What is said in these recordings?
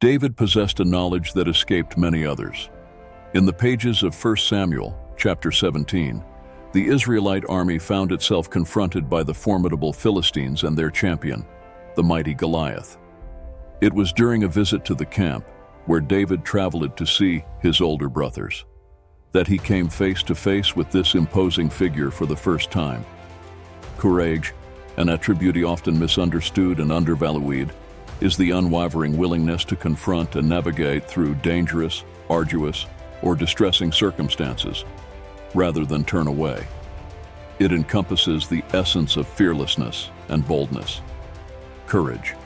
David possessed a knowledge that escaped many others. In the pages of 1 Samuel, chapter 17, the Israelite army found itself confronted by the formidable Philistines and their champion, the mighty Goliath. It was during a visit to the camp, where David traveled to see his older brothers, that he came face to face with this imposing figure for the first time. Courage, an attribute often misunderstood and undervalued, is the unwavering willingness to confront and navigate through dangerous, arduous, or distressing circumstances, rather than turn away. It encompasses the essence of fearlessness and boldness. Courage.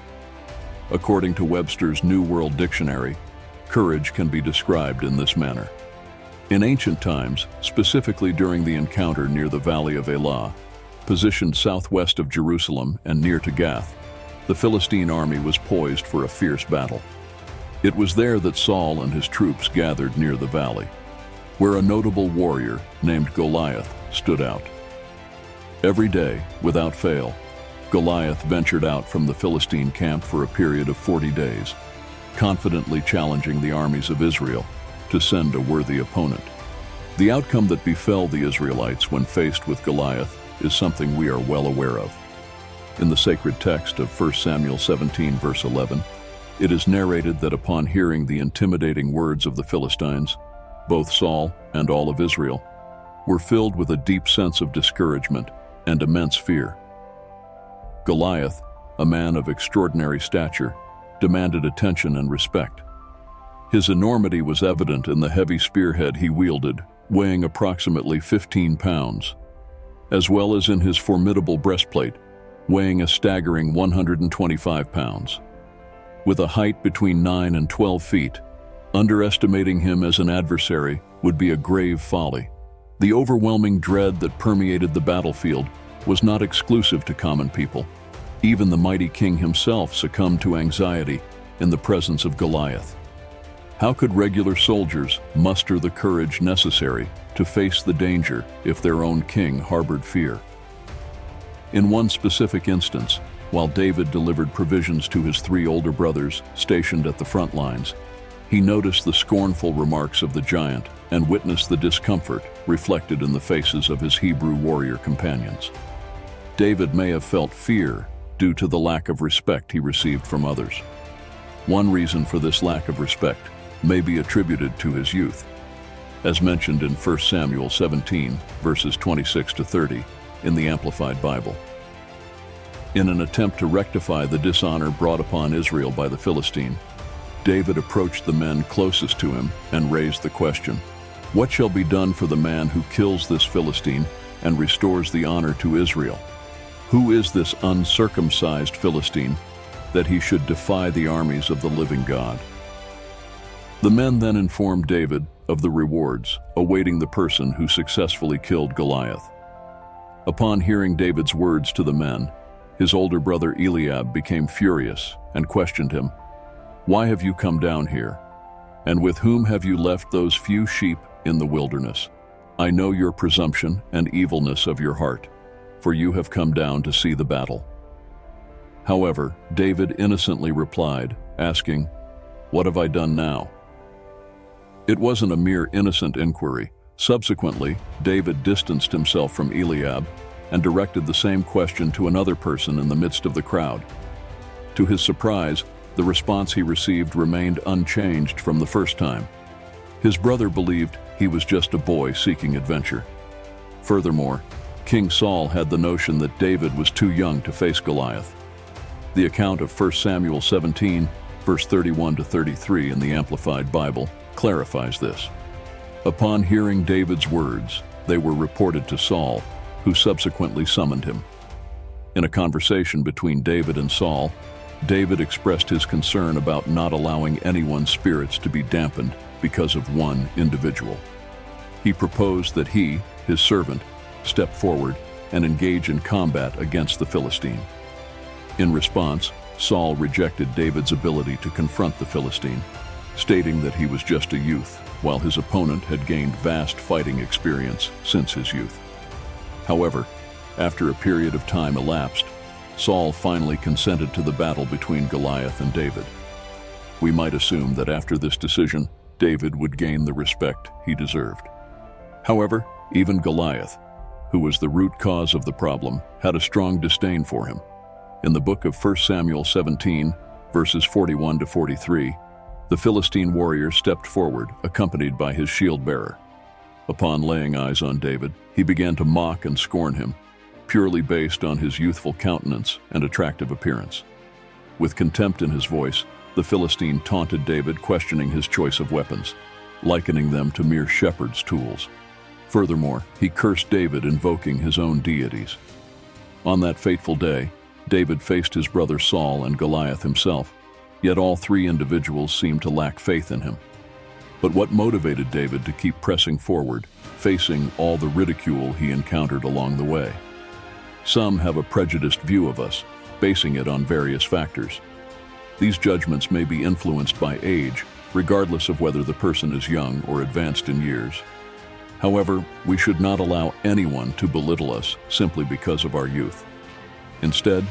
According to Webster's New World Dictionary, courage can be described in this manner. In ancient times, specifically during the encounter near the Valley of Elah, positioned southwest of Jerusalem and near to Gath, the Philistine army was poised for a fierce battle. It was there that Saul and his troops gathered near the valley, where a notable warrior named Goliath stood out. Every day, without fail, Goliath ventured out from the Philistine camp for a period of 40 days, confidently challenging the armies of Israel to send a worthy opponent. The outcome that befell the Israelites when faced with Goliath is something we are well aware of. In the sacred text of 1 Samuel 17, verse 11, it is narrated that upon hearing the intimidating words of the Philistines, both Saul and all of Israel were filled with a deep sense of discouragement and immense fear. Goliath, a man of extraordinary stature, demanded attention and respect. His enormity was evident in the heavy spearhead he wielded, weighing approximately 15 pounds, as well as in his formidable breastplate, weighing a staggering 125 pounds. With a height between 9 and 12 feet, underestimating him as an adversary would be a grave folly. The overwhelming dread that permeated the battlefield was not exclusive to common people. Even the mighty king himself succumbed to anxiety in the presence of Goliath. How could regular soldiers muster the courage necessary to face the danger if their own king harbored fear? In one specific instance, while David delivered provisions to his 3 older brothers stationed at the front lines, he noticed the scornful remarks of the giant and witnessed the discomfort reflected in the faces of his Hebrew warrior companions. David may have felt fear due to the lack of respect he received from others. One reason for this lack of respect may be attributed to his youth, as mentioned in 1 Samuel 17, verses 26 to 30 in the Amplified Bible. In an attempt to rectify the dishonor brought upon Israel by the Philistine, David approached the men closest to him and raised the question, "What shall be done for the man who kills this Philistine and restores the honor to Israel? Who is this uncircumcised Philistine that he should defy the armies of the living God?" The men then informed David of the rewards awaiting the person who successfully killed Goliath. Upon hearing David's words to the men, his older brother Eliab became furious and questioned him, "Why have you come down here? And with whom have you left those few sheep in the wilderness? I know your presumption and evilness of your heart, for you have come down to see the battle." However, David innocently replied, asking, "What have I done now?" It wasn't a mere innocent inquiry. Subsequently, David distanced himself from Eliab and directed the same question to another person in the midst of the crowd. To his surprise, the response he received remained unchanged from the first time. His brother believed he was just a boy seeking adventure. Furthermore, King Saul had the notion that David was too young to face Goliath. The account of 1 Samuel 17, verse 31 to 33 in the Amplified Bible clarifies this. Upon hearing David's words, they were reported to Saul, who subsequently summoned him. In a conversation between David and Saul, David expressed his concern about not allowing anyone's spirits to be dampened because of one individual. He proposed that he, his servant, step forward and engage in combat against the Philistine. In response, Saul rejected David's ability to confront the Philistine, stating that he was just a youth, while his opponent had gained vast fighting experience since his youth. However, after a period of time elapsed, Saul finally consented to the battle between Goliath and David. we might assume that after this decision, David would gain the respect he deserved. However, even Goliath, who was the root cause of the problem, had a strong disdain for him. In the book of 1 Samuel 17, verses 41 to 43, the Philistine warrior stepped forward, accompanied by his shield-bearer. Upon laying eyes on David, he began to mock and scorn him, purely based on his youthful countenance and attractive appearance. With contempt in his voice, the Philistine taunted David, questioning his choice of weapons, likening them to mere shepherd's tools. Furthermore, he cursed David, invoking his own deities. On that fateful day, David faced his brother Saul and Goliath himself, yet all three individuals seemed to lack faith in him. But what motivated David to keep pressing forward, facing all the ridicule he encountered along the way? Some have a prejudiced view of us, basing it on various factors. These judgments may be influenced by age, regardless of whether the person is young or advanced in years. However, we should not allow anyone to belittle us simply because of our youth. Instead,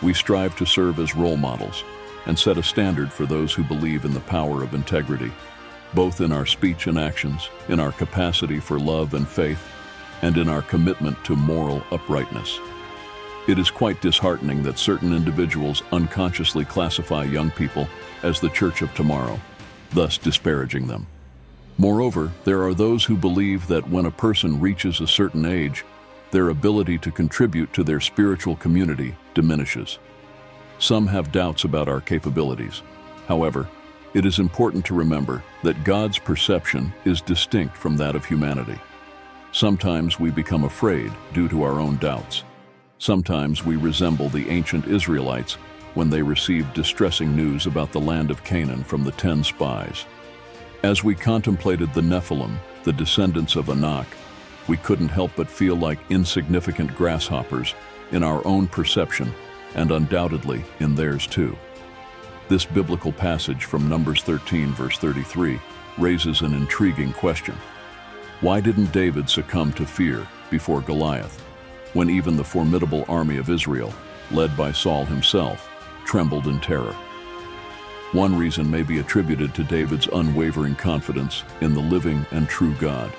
we strive to serve as role models and set a standard for those who believe in the power of integrity, both in our speech and actions, in our capacity for love and faith, and in our commitment to moral uprightness. It is quite disheartening that certain individuals unconsciously classify young people as the church of tomorrow, thus disparaging them. Moreover, there are those who believe that when a person reaches a certain age, their ability to contribute to their spiritual community diminishes. Some have doubts about our capabilities. However, it is important to remember that God's perception is distinct from that of humanity. Sometimes we become afraid due to our own doubts. Sometimes we resemble the ancient Israelites when they received distressing news about the land of Canaan from the 10 spies. As we contemplated the Nephilim, the descendants of Anak, we couldn't help but feel like insignificant grasshoppers in our own perception, and undoubtedly in theirs too. This biblical passage from Numbers 13, verse 33, raises an intriguing question. Why didn't David succumb to fear before Goliath, when even the formidable army of Israel, led by Saul himself, trembled in terror? One reason may be attributed to David's unwavering confidence in the living and true God,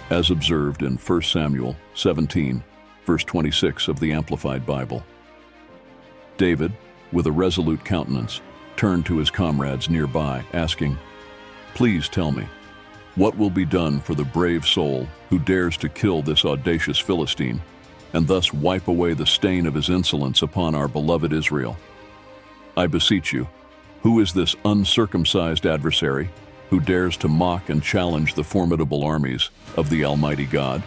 as observed in 1 Samuel 17, verse 26 of the Amplified Bible. David, with a resolute countenance, turned to his comrades nearby, asking, "Please tell me, what will be done for the brave soul who dares to kill this audacious Philistine, and thus wipe away the stain of his insolence upon our beloved Israel? I beseech you, who is this uncircumcised adversary who dares to mock and challenge the formidable armies of the Almighty God?"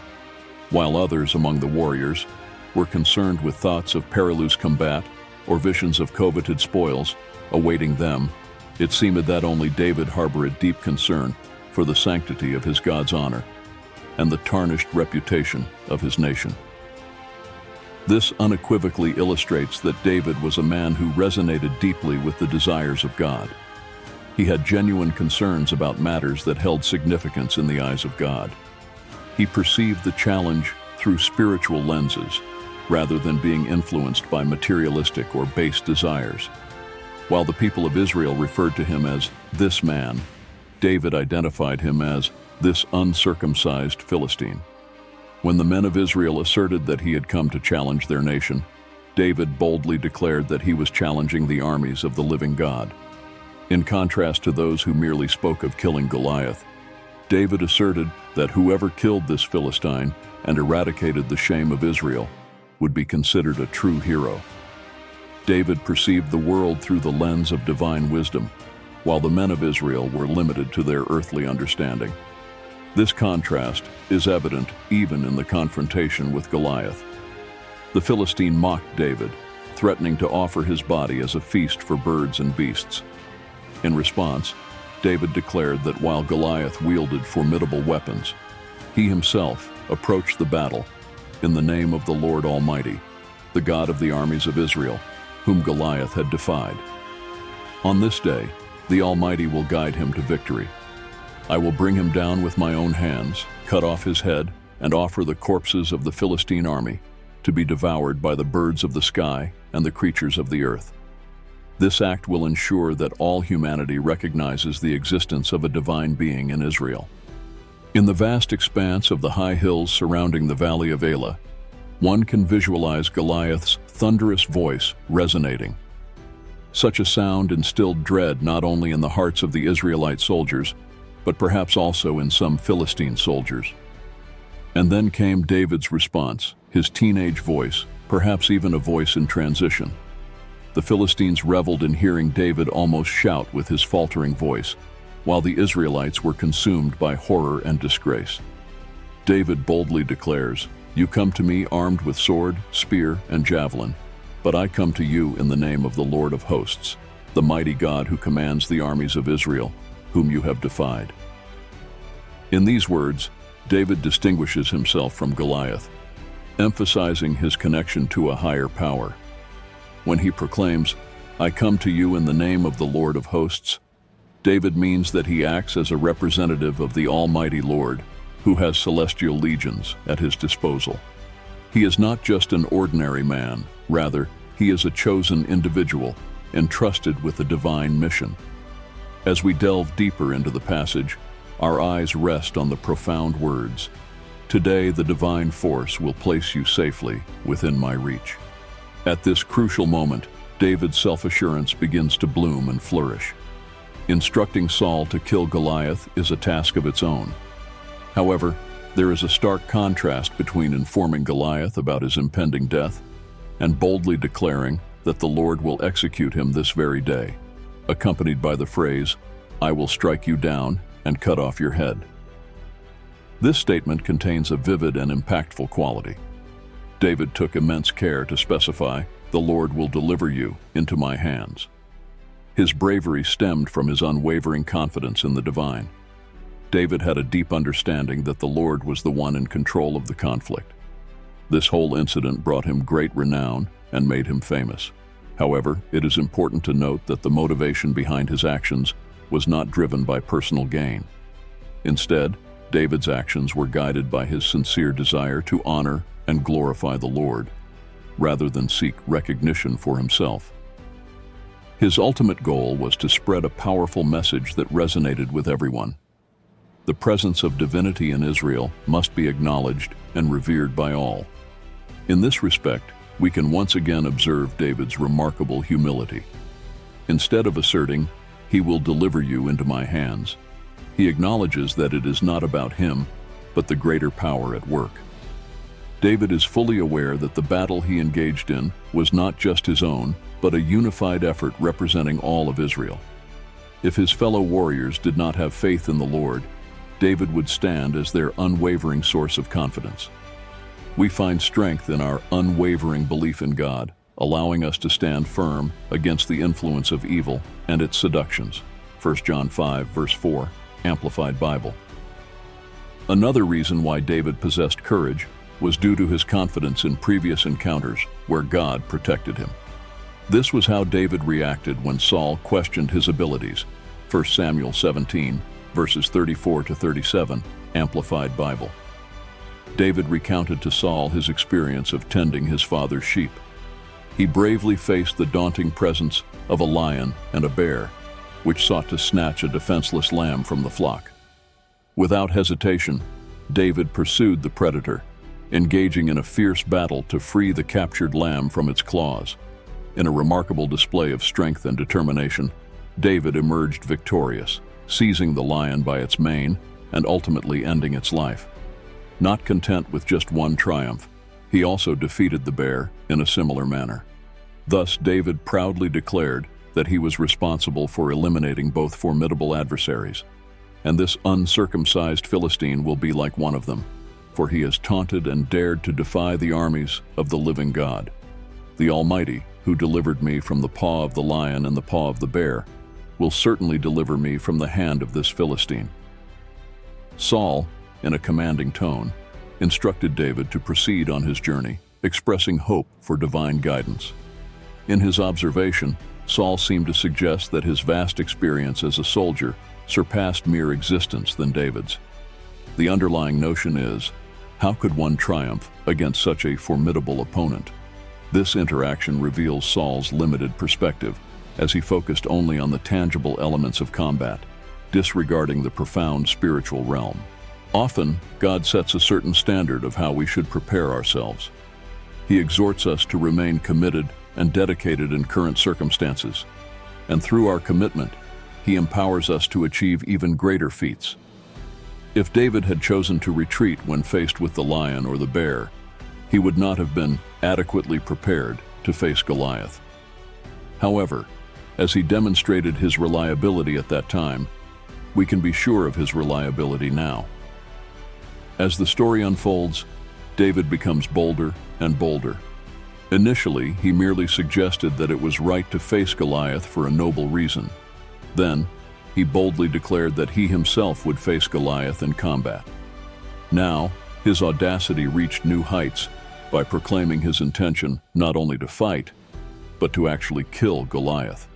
While others among the warriors were concerned with thoughts of perilous combat or visions of coveted spoils awaiting them, it seemed that only David harbored deep concern for the sanctity of his God's honor and the tarnished reputation of his nation. This unequivocally illustrates that David was a man who resonated deeply with the desires of God. He had genuine concerns about matters that held significance in the eyes of God. He perceived the challenge through spiritual lenses, rather than being influenced by materialistic or base desires. While the people of Israel referred to him as this man, David identified him as this uncircumcised Philistine. When the men of Israel asserted that he had come to challenge their nation, David boldly declared that he was challenging the armies of the living God. In contrast to those who merely spoke of killing Goliath, David asserted that whoever killed this Philistine and eradicated the shame of Israel would be considered a true hero. David perceived the world through the lens of divine wisdom, while the men of Israel were limited to their earthly understanding. This contrast is evident even in the confrontation with Goliath. The Philistine mocked David, threatening to offer his body as a feast for birds and beasts. In response, David declared that while Goliath wielded formidable weapons, he himself approached the battle in the name of the Lord Almighty, the God of the armies of Israel, whom Goliath had defied. On this day, the Almighty will guide him to victory. I will bring him down with my own hands, cut off his head, and offer the corpses of the Philistine army to be devoured by the birds of the sky and the creatures of the earth. This act will ensure that all humanity recognizes the existence of a divine being in Israel. In the vast expanse of the high hills surrounding the valley of Elah, one can visualize Goliath's thunderous voice resonating. Such a sound instilled dread not only in the hearts of the Israelite soldiers, but perhaps also in some Philistine soldiers. And then came David's response, his teenage voice, perhaps even a voice in transition. The Philistines reveled in hearing David almost shout with his faltering voice, while the Israelites were consumed by horror and disgrace. David boldly declares, "You come to me armed with sword, spear, and javelin, but I come to you in the name of the Lord of hosts, the mighty God who commands the armies of Israel, whom you have defied." In these words, David distinguishes himself from Goliath, emphasizing his connection to a higher power. When he proclaims, "I come to you in the name of the Lord of hosts," David means that he acts as a representative of the Almighty Lord, who has celestial legions at his disposal. He is not just an ordinary man, rather, he is a chosen individual, entrusted with a divine mission. As we delve deeper into the passage, our eyes rest on the profound words, "Today the divine force will place you safely within my reach." At this crucial moment, David's self-assurance begins to bloom and flourish. Instructing Saul to kill Goliath is a task of its own. However, there is a stark contrast between informing Goliath about his impending death and boldly declaring that the Lord will execute him this very day, accompanied by the phrase, "I will strike you down and cut off your head." This statement contains a vivid and impactful quality. David took immense care to specify, "The Lord will deliver you into my hands." His bravery stemmed from his unwavering confidence in the divine. David had a deep understanding that the Lord was the one in control of the conflict. This whole incident brought him great renown and made him famous. However, it is important to note that the motivation behind his actions was not driven by personal gain. Instead, David's actions were guided by his sincere desire to honor and glorify the Lord, rather than seek recognition for himself. His ultimate goal was to spread a powerful message that resonated with everyone. The presence of divinity in Israel must be acknowledged and revered by all. In this respect, we can once again observe David's remarkable humility. Instead of asserting, "He will deliver you into my hands," he acknowledges that it is not about him, but the greater power at work. David is fully aware that the battle he engaged in was not just his own, but a unified effort representing all of Israel. If his fellow warriors did not have faith in the Lord, David would stand as their unwavering source of confidence. We find strength in our unwavering belief in God, allowing us to stand firm against the influence of evil and its seductions. 1 John 5, verse 4, Amplified Bible. Another reason why David possessed courage was due to his confidence in previous encounters where God protected him. This was how David reacted when Saul questioned his abilities. 1 Samuel 17, verses 34 to 37, Amplified Bible. David recounted to Saul his experience of tending his father's sheep. He bravely faced the daunting presence of a lion and a bear, which sought to snatch a defenseless lamb from the flock. Without hesitation, David pursued the predator, engaging in a fierce battle to free the captured lamb from its claws. In a remarkable display of strength and determination, David emerged victorious, seizing the lion by its mane and ultimately ending its life. Not content with just one triumph, he also defeated the bear in a similar manner. Thus, David proudly declared that he was responsible for eliminating both formidable adversaries, and this uncircumcised Philistine will be like one of them, for he has taunted and dared to defy the armies of the living God. The Almighty, who delivered me from the paw of the lion and the paw of the bear, will certainly deliver me from the hand of this Philistine. Saul, in a commanding tone, instructed David to proceed on his journey, expressing hope for divine guidance. In his observation, Saul seemed to suggest that his vast experience as a soldier surpassed mere existence than David's. The underlying notion is, how could one triumph against such a formidable opponent? This interaction reveals Saul's limited perspective, as he focused only on the tangible elements of combat, disregarding the profound spiritual realm. Often, God sets a certain standard of how we should prepare ourselves. He exhorts us to remain committed and dedicated in current circumstances, and through our commitment, He empowers us to achieve even greater feats. If David had chosen to retreat when faced with the lion or the bear, he would not have been adequately prepared to face Goliath. However, as he demonstrated his reliability at that time, we can be sure of his reliability now. As the story unfolds, David becomes bolder and bolder. Initially, he merely suggested that it was right to face Goliath for a noble reason. Then, he boldly declared that he himself would face Goliath in combat. Now, his audacity reached new heights by proclaiming his intention not only to fight, but to actually kill Goliath.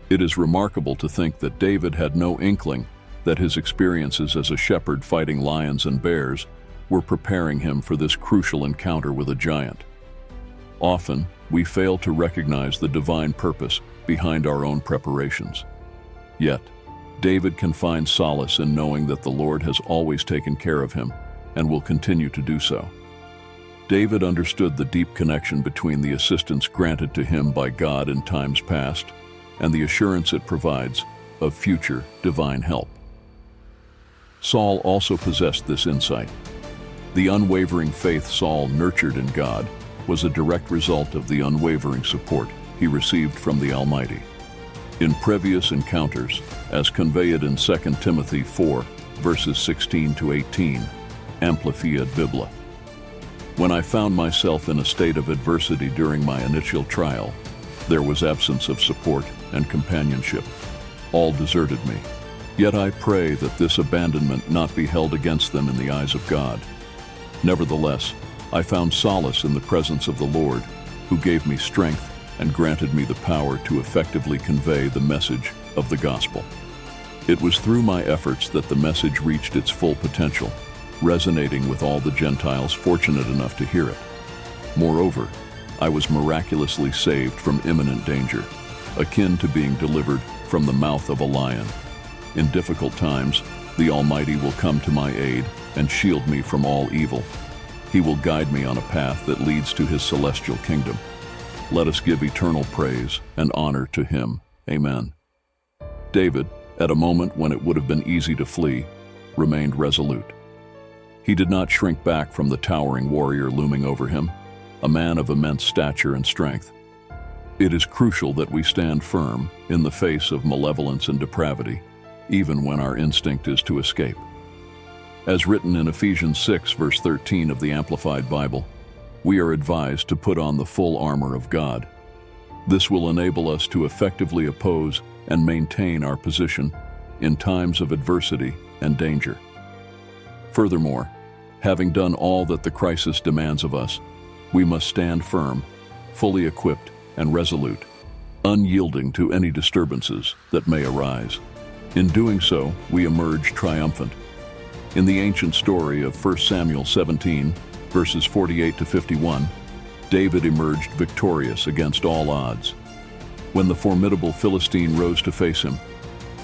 It is remarkable to think that David had no inkling that his experiences as a shepherd fighting lions and bears were preparing him for this crucial encounter with a giant. Often, we fail to recognize the divine purpose behind our own preparations. Yet, David can find solace in knowing that the Lord has always taken care of him and will continue to do so. David understood the deep connection between the assistance granted to him by God in times past and the assurance it provides of future divine help. Saul also possessed this insight. The unwavering faith Saul nurtured in God was a direct result of the unwavering support he received from the Almighty. In previous encounters, as conveyed in 2 Timothy 4, verses 16 to 18, Amplified Biblia. When I found myself in a state of adversity during my initial trial, there was absence of support and companionship. All deserted me. Yet I pray that this abandonment not be held against them in the eyes of God. Nevertheless, I found solace in the presence of the Lord, who gave me strength and granted me the power to effectively convey the message of the gospel. It was through my efforts that the message reached its full potential, resonating with all the Gentiles fortunate enough to hear it. Moreover, I was miraculously saved from imminent danger, akin to being delivered from the mouth of a lion. In difficult times, the Almighty will come to my aid and shield me from all evil. He will guide me on a path that leads to His celestial kingdom. Let us give eternal praise and honor to Him. Amen. David, at a moment when it would have been easy to flee, remained resolute. He did not shrink back from the towering warrior looming over him, a man of immense stature and strength. It is crucial that we stand firm in the face of malevolence and depravity, even when our instinct is to escape. As written in Ephesians 6, verse 13 of the Amplified Bible, we are advised to put on the full armor of God. This will enable us to effectively oppose and maintain our position in times of adversity and danger. Furthermore, having done all that the crisis demands of us, we must stand firm, fully equipped and resolute, unyielding to any disturbances that may arise. In doing so, we emerge triumphant. In the ancient story of 1 Samuel 17, verses 48 to 51, David emerged victorious against all odds. When the formidable Philistine rose to face him,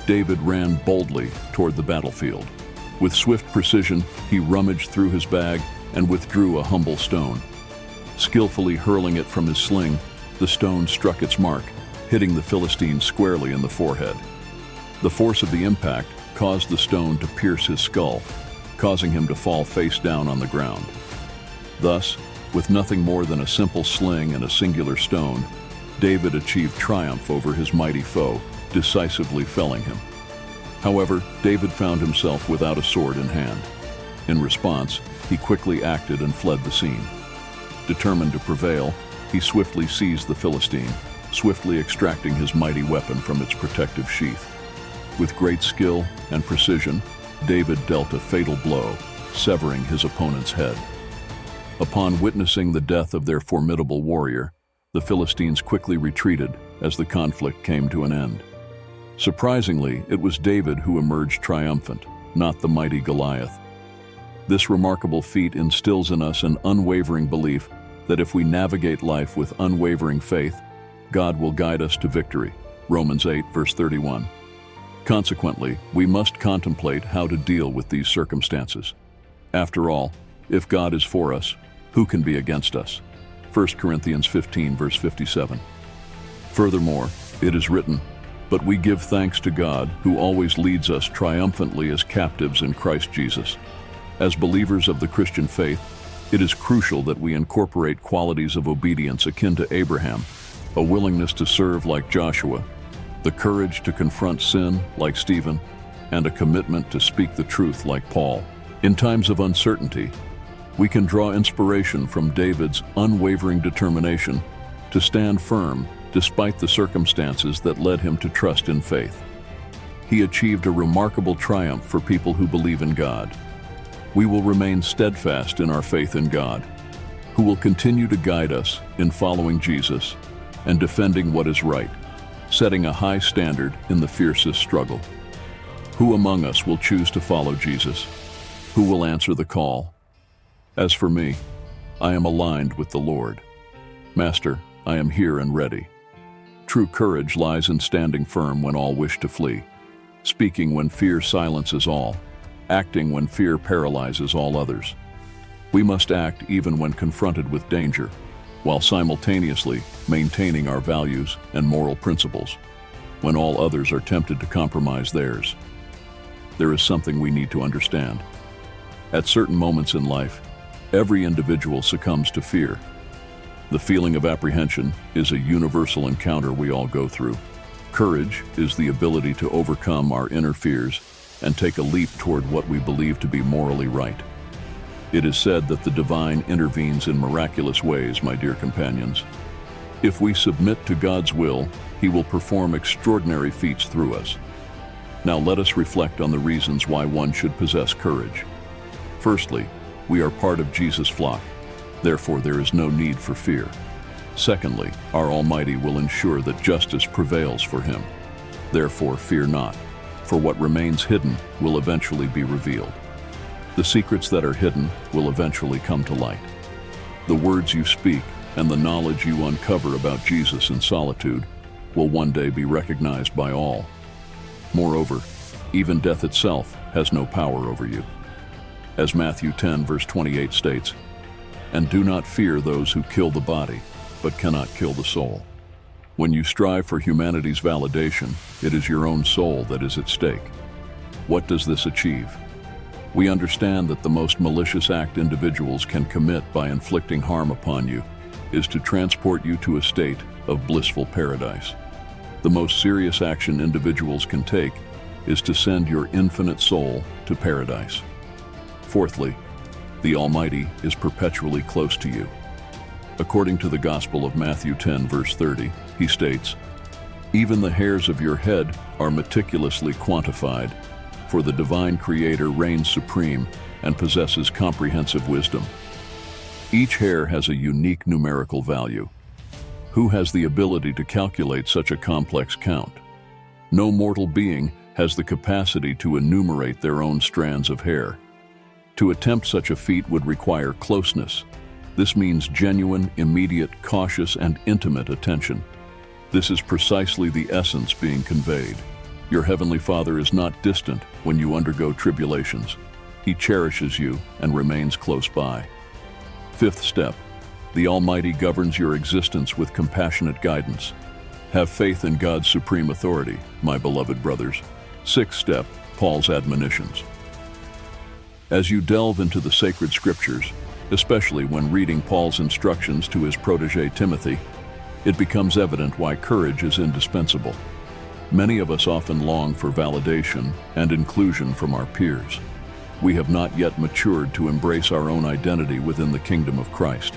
David ran boldly toward the battlefield. With swift precision, he rummaged through his bag and withdrew a humble stone. Skillfully hurling it from his sling, the stone struck its mark, hitting the Philistine squarely in the forehead. The force of the impact caused the stone to pierce his skull, causing him to fall face down on the ground. Thus, with nothing more than a simple sling and a singular stone, David achieved triumph over his mighty foe, decisively felling him. However, David found himself without a sword in hand. In response, he quickly acted and fled the scene. Determined to prevail, he swiftly seized the Philistine, swiftly extracting his mighty weapon from its protective sheath. With great skill and precision, David dealt a fatal blow, severing his opponent's head. Upon witnessing the death of their formidable warrior, the Philistines quickly retreated as the conflict came to an end. Surprisingly, it was David who emerged triumphant, not the mighty Goliath. This remarkable feat instills in us an unwavering belief that if we navigate life with unwavering faith, God will guide us to victory. Romans 8, verse 31. Consequently, we must contemplate how to deal with these circumstances. After all, if God is for us, who can be against us? 1 Corinthians 15, verse 57. Furthermore, it is written, "But we give thanks to God, who always leads us triumphantly as captives in Christ Jesus." As believers of the Christian faith, it is crucial that we incorporate qualities of obedience akin to Abraham, a willingness to serve like Joshua, the courage to confront sin like Stephen, and a commitment to speak the truth like Paul. In times of uncertainty, we can draw inspiration from David's unwavering determination to stand firm despite the circumstances that led him to trust in faith. He achieved a remarkable triumph for people who believe in God. We will remain steadfast in our faith in God, who will continue to guide us in following Jesus and defending what is right, setting a high standard in the fiercest struggle. Who among us will choose to follow Jesus? Who will answer the call? As for me, I am aligned with the Lord. Master, I am here and ready. True courage lies in standing firm when all wish to flee, speaking when fear silences all, acting when fear paralyzes all others. We must act even when confronted with danger, while simultaneously maintaining our values and moral principles, when all others are tempted to compromise theirs. There is something we need to understand. At certain moments in life, every individual succumbs to fear. The feeling of apprehension is a universal encounter we all go through. Courage is the ability to overcome our inner fears and take a leap toward what we believe to be morally right. It is said that the divine intervenes in miraculous ways, my dear companions. If we submit to God's will, He will perform extraordinary feats through us. Now let us reflect on the reasons why one should possess courage. Firstly, we are part of Jesus' flock. Therefore, there is no need for fear. Secondly, our Almighty will ensure that justice prevails for Him. Therefore, fear not, for what remains hidden will eventually be revealed. The secrets that are hidden will eventually come to light. The words you speak and the knowledge you uncover about Jesus in solitude will one day be recognized by all. Moreover, even death itself has no power over you. As Matthew 10, verse 28 states, "And do not fear those who kill the body, but cannot kill the soul." When you strive for humanity's validation, it is your own soul that is at stake. What does this achieve? We understand that the most malicious act individuals can commit by inflicting harm upon you is to transport you to a state of blissful paradise. The most serious action individuals can take is to send your infinite soul to paradise. Fourthly, the Almighty is perpetually close to you. According to the Gospel of Matthew 10, verse 30, He states, "Even the hairs of your head are meticulously quantified, for the divine Creator reigns supreme and possesses comprehensive wisdom." Each hair has a unique numerical value. Who has the ability to calculate such a complex count? No mortal being has the capacity to enumerate their own strands of hair. To attempt such a feat would require closeness. This means genuine, immediate, cautious, and intimate attention. This is precisely the essence being conveyed. Your Heavenly Father is not distant when you undergo tribulations. He cherishes you and remains close by. Fifth step, the Almighty governs your existence with compassionate guidance. Have faith in God's supreme authority, my beloved brothers. Sixth step, Paul's admonitions. As you delve into the sacred scriptures, especially when reading Paul's instructions to his protege Timothy, it becomes evident why courage is indispensable. Many of us often long for validation and inclusion from our peers. We have not yet matured to embrace our own identity within the kingdom of Christ.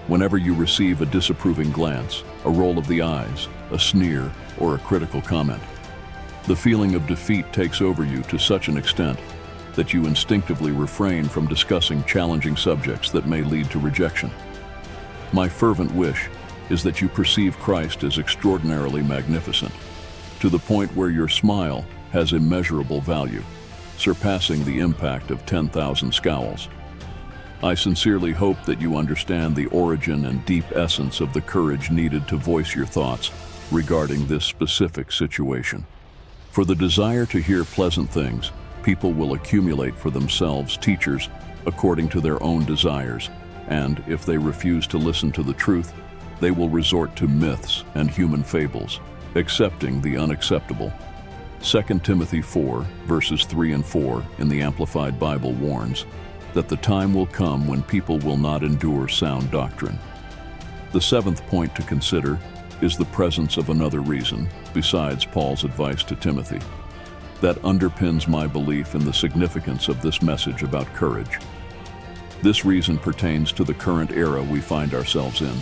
Whenever you receive a disapproving glance, a roll of the eyes, a sneer, or a critical comment, the feeling of defeat takes over you to such an extent that you instinctively refrain from discussing challenging subjects that may lead to rejection. My fervent wish is that you perceive Christ as extraordinarily magnificent, to the point where your smile has immeasurable value, surpassing the impact of 10,000 scowls. I sincerely hope that you understand the origin and deep essence of the courage needed to voice your thoughts regarding this specific situation. For the desire to hear pleasant things, people will accumulate for themselves teachers according to their own desires, and if they refuse to listen to the truth, they will resort to myths and human fables, accepting the unacceptable. 2 Timothy 4, verses 3 and 4 in the Amplified Bible warns that the time will come when people will not endure sound doctrine. The seventh point to consider is the presence of another reason, besides Paul's advice to Timothy, that underpins my belief in the significance of this message about courage. This reason pertains to the current era we find ourselves in.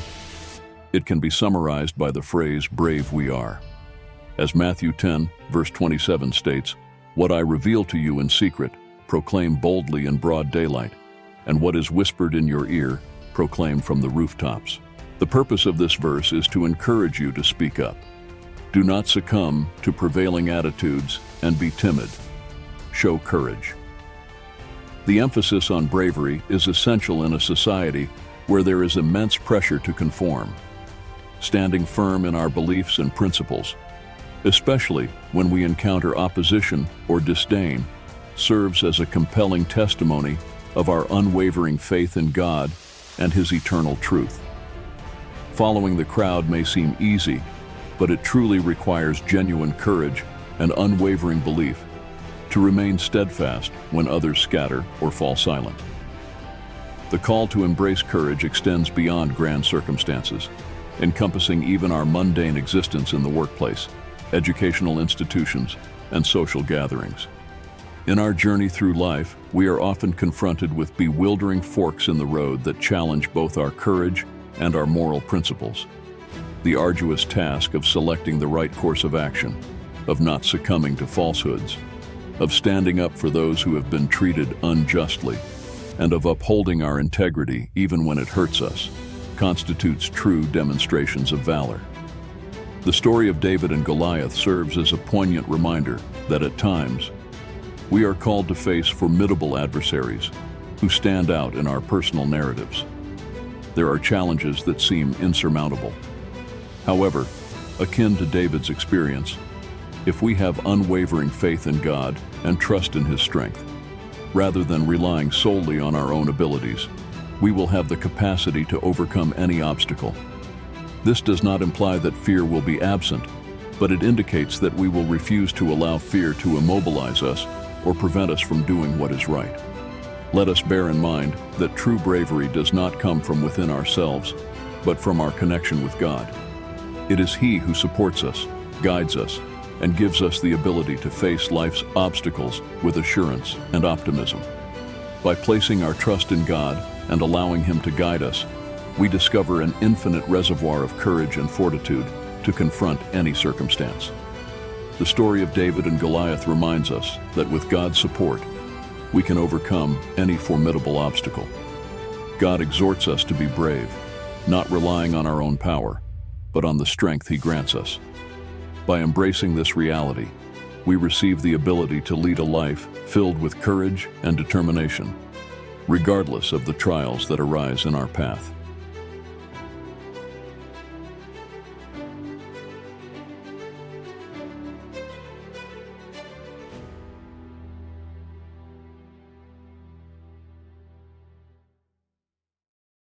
It can be summarized by the phrase, "brave we are." As Matthew 10, verse 27 states, "What I reveal to you in secret, proclaim boldly in broad daylight, and what is whispered in your ear, proclaim from the rooftops." The purpose of this verse is to encourage you to speak up. Do not succumb to prevailing attitudes and be timid. Show courage. The emphasis on bravery is essential in a society where there is immense pressure to conform. Standing firm in our beliefs and principles, especially when we encounter opposition or disdain, serves as a compelling testimony of our unwavering faith in God and His eternal truth. Following the crowd may seem easy, but it truly requires genuine courage and unwavering belief to remain steadfast when others scatter or fall silent. The call to embrace courage extends beyond grand circumstances, encompassing even our mundane existence in the workplace, educational institutions, and social gatherings. In our journey through life, we are often confronted with bewildering forks in the road that challenge both our courage and our moral principles. The arduous task of selecting the right course of action, of not succumbing to falsehoods, of standing up for those who have been treated unjustly, and of upholding our integrity even when it hurts us, constitutes true demonstrations of valor. The story of David and Goliath serves as a poignant reminder that at times, we are called to face formidable adversaries who stand out in our personal narratives. There are challenges that seem insurmountable. However, akin to David's experience, if we have unwavering faith in God and trust in His strength, rather than relying solely on our own abilities, we will have the capacity to overcome any obstacle. This does not imply that fear will be absent, but it indicates that we will refuse to allow fear to immobilize us or prevent us from doing what is right. Let us bear in mind that true bravery does not come from within ourselves, but from our connection with God. It is He who supports us, guides us, and gives us the ability to face life's obstacles with assurance and optimism. By placing our trust in God and allowing Him to guide us, we discover an infinite reservoir of courage and fortitude to confront any circumstance. The story of David and Goliath reminds us that with God's support, we can overcome any formidable obstacle. God exhorts us to be brave, not relying on our own power, but on the strength He grants us. By embracing this reality, we receive the ability to lead a life filled with courage and determination, regardless of the trials that arise in our path.